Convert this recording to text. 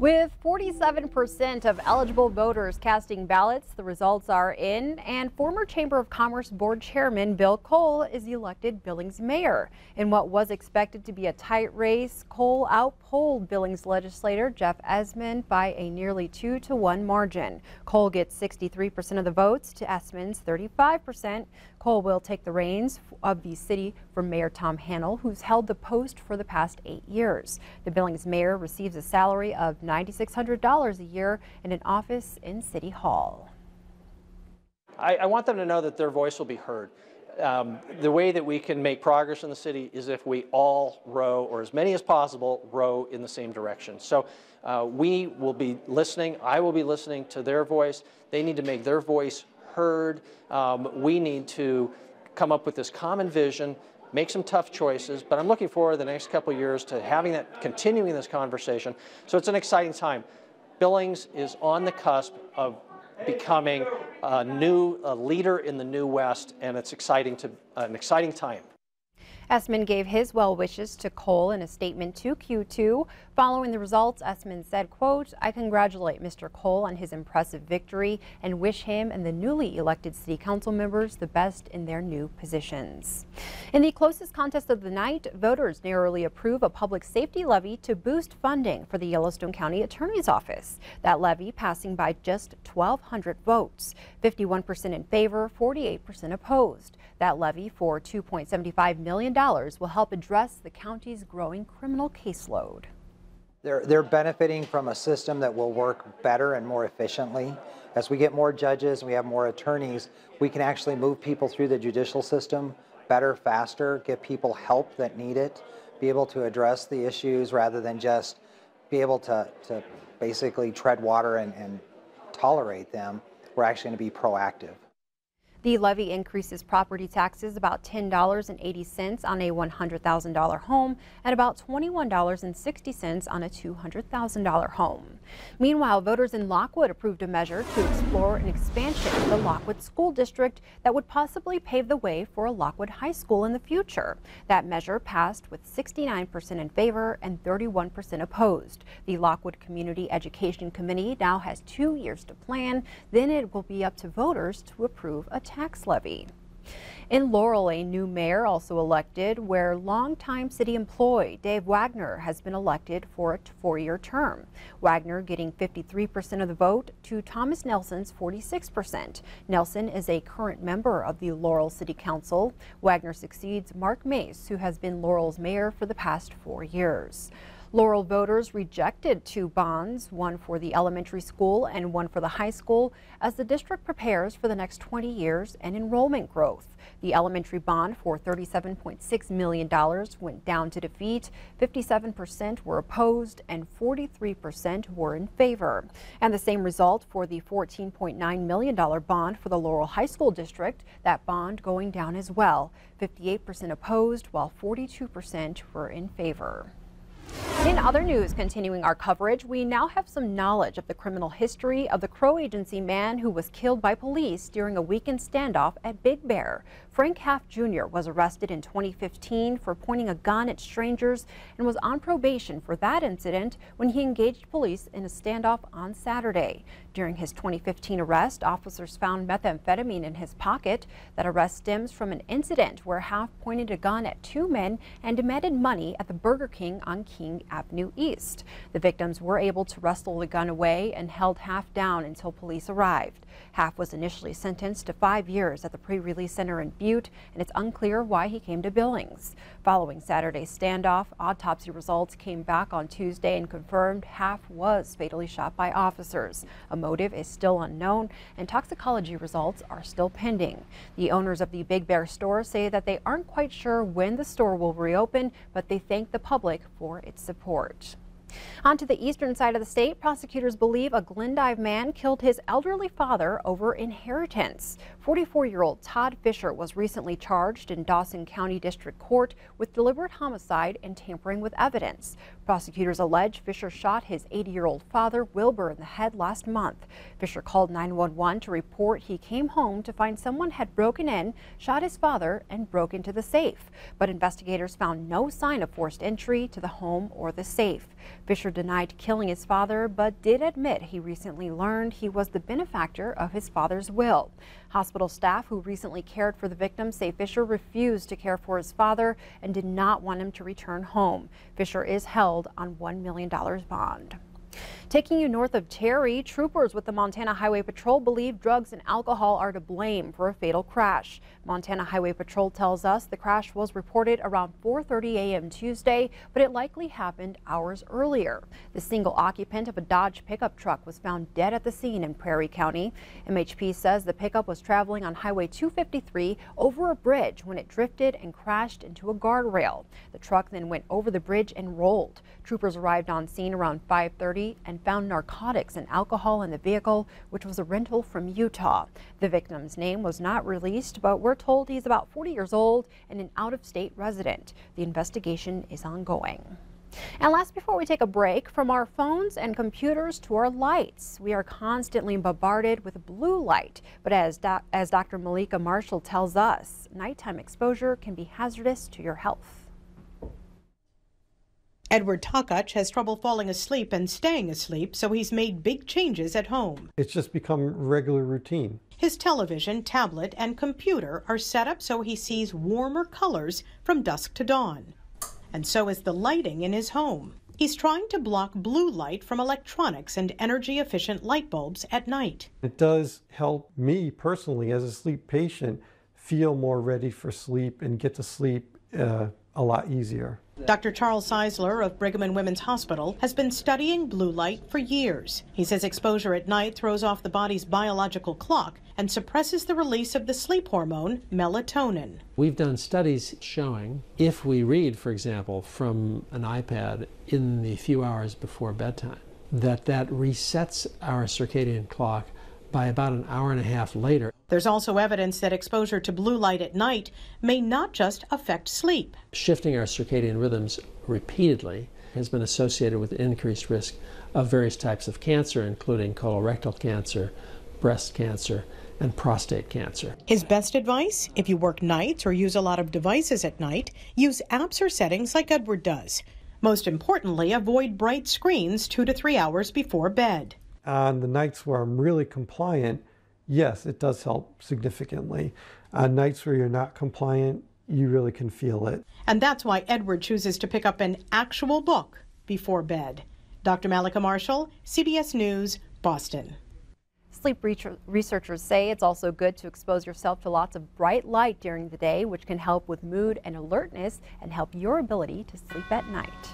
With 47% of eligible voters casting ballots, the results are in, and former Chamber of Commerce Board Chairman Bill Cole is elected Billings mayor. In what was expected to be a tight race, Cole outpolled Billings legislator Jeff Esmond by a nearly 2-to-1 margin. Cole gets 63% of the votes to Esmond's 35%. Cole will take the reins of the city from Mayor Tom Hannell, who's held the post for the past 8 years. The Billings mayor receives a salary of $9,600 a year and an office in City Hall. I want them to know that their voice will be heard. The way that we can make progress in the city is if we all row, or as many as possible, row in the same direction. So we will be listening. I will be listening to their voice. They need to make their voice heard. We need to come up with this common vision, make some tough choices, but I'm looking forward the next couple of years to continuing this conversation. So it's an exciting time. Billings is on the cusp of becoming a leader in the New West, and it's an exciting time. Esmond gave his well wishes to Cole in a statement to Q2. Following the results, Esmond said, quote, "I congratulate Mr. Cole on his impressive victory and wish him and the newly elected city council members the best in their new positions." In the closest contest of the night, voters narrowly approve a public safety levy to boost funding for the Yellowstone County Attorney's Office. That levy passing by just 1,200 votes, 51% in favor, 48% opposed. That levy for $2.75 million will help address the county's growing criminal caseload. They're benefiting from a system that will work better and more efficiently. As we get more judges and we have more attorneys, we can actually move people through the judicial system better, faster, get people help that need it, be able to address the issues rather than just be able to basically tread water and tolerate them. We're actually going to be proactive. The levy increases property taxes about $10.80 on a $100,000 home and about $21.60 on a $200,000 home. Meanwhile, voters in Lockwood approved a measure to explore an expansion of the Lockwood School District that would possibly pave the way for a Lockwood High School in the future. That measure passed with 69% in favor and 31% opposed. The Lockwood Community Education Committee now has 2 years to plan. Then it will be up to voters to approve a tax levy. In Laurel, a new mayor also elected, where longtime city employee Dave Wagner has been elected for a 4-year term. Wagner getting 53% of the vote to Thomas Nelson's 46%. Nelson is a current member of the Laurel City Council. Wagner succeeds Mark Mace, who has been Laurel's mayor for the past 4 years. Laurel voters rejected 2 bonds, one for the elementary school and one for the high school, as the district prepares for the next 20 years and enrollment growth. The elementary bond for $37.6 million went down to defeat. 57% were opposed and 43% were in favor. And the same result for the $14.9 million bond for the Laurel High School district, that bond going down as well. 58% opposed while 42% were in favor. In other news, continuing our coverage, we now have some knowledge of the criminal history of the Crow Agency man who was killed by police during a weekend standoff at Big Bear. Frank Half Jr. was arrested in 2015 for pointing a gun at strangers and was on probation for that incident when he engaged police in a standoff on Saturday. During his 2015 arrest, officers found methamphetamine in his pocket. That arrest stems from an incident where Half pointed a gun at 2 men and demanded money at the Burger King on King Avenue East. The victims were able to wrestle the gun away and held Half down until police arrived. Half was initially sentenced to 5 years at the pre-release center in Butte, and it's unclear why he came to Billings. Following Saturday's standoff, autopsy results came back on Tuesday and confirmed Half was fatally shot by officers. A motive is still unknown, and toxicology results are still pending. The owners of the Big Bear store say that they aren't quite sure when the store will reopen, but they thank the public for its support. On to the eastern side of the state, prosecutors believe a Glendive man killed his elderly father over inheritance. 44-year-old Todd Fisher was recently charged in Dawson County District Court with deliberate homicide and tampering with evidence. Prosecutors allege Fisher shot his 80-year-old father, Wilbur, in the head last month. Fisher called 911 to report he came home to find someone had broken in, shot his father, and broke into the safe. But investigators found no sign of forced entry to the home or the safe. Fisher denied killing his father, but did admit he recently learned he was the benefactor of his father's will. Hospital staff who recently cared for the victim say Fisher refused to care for his father and did not want him to return home. Fisher is held on $1 million bond. Taking you north of Terry, troopers with the Montana Highway Patrol believe drugs and alcohol are to blame for a fatal crash. Montana Highway Patrol tells us the crash was reported around 4:30 a.m. Tuesday, but it likely happened hours earlier. The single occupant of a Dodge pickup truck was found dead at the scene in Prairie County. MHP says the pickup was traveling on Highway 253 over a bridge when it drifted and crashed into a guardrail. The truck then went over the bridge and rolled. Troopers arrived on scene around 5:30 and found narcotics and alcohol in the vehicle, which was a rental from Utah. The victim's name was not released, but we're told he's about 40 years old and an out-of-state resident. The investigation is ongoing. And last, before we take a break, from our phones and computers to our lights, we are constantly bombarded with blue light. But as Dr. Malika Marshall tells us, nighttime exposure can be hazardous to your health. Edward Takach has trouble falling asleep and staying asleep, so he's made big changes at home. It's just become regular routine. His television, tablet, and computer are set up so he sees warmer colors from dusk to dawn. And so is the lighting in his home. He's trying to block blue light from electronics and energy-efficient light bulbs at night. It does help me personally, as a sleep patient, feel more ready for sleep and get to sleep a lot easier. Dr. Charles Seisler of Brigham and Women's Hospital has been studying blue light for years. He says exposure at night throws off the body's biological clock and suppresses the release of the sleep hormone, melatonin. We've done studies showing if we read, for example, from an iPad in the few hours before bedtime, that resets our circadian clock by about an hour and a half later. There's also evidence that exposure to blue light at night may not just affect sleep. Shifting our circadian rhythms repeatedly has been associated with increased risk of various types of cancer, including colorectal cancer, breast cancer, and prostate cancer. His best advice? If you work nights or use a lot of devices at night, use apps or settings like Edward does. Most importantly, avoid bright screens 2 to 3 hours before bed. On the nights where I'm really compliant, yes, it does help significantly. On nights where you're not compliant, you really can feel it. And that's why Edward chooses to pick up an actual book before bed. Dr. Malika Marshall, CBS News, Boston. Sleep researchers say it's also good to expose yourself to lots of bright light during the day, which can help with mood and alertness and help your ability to sleep at night.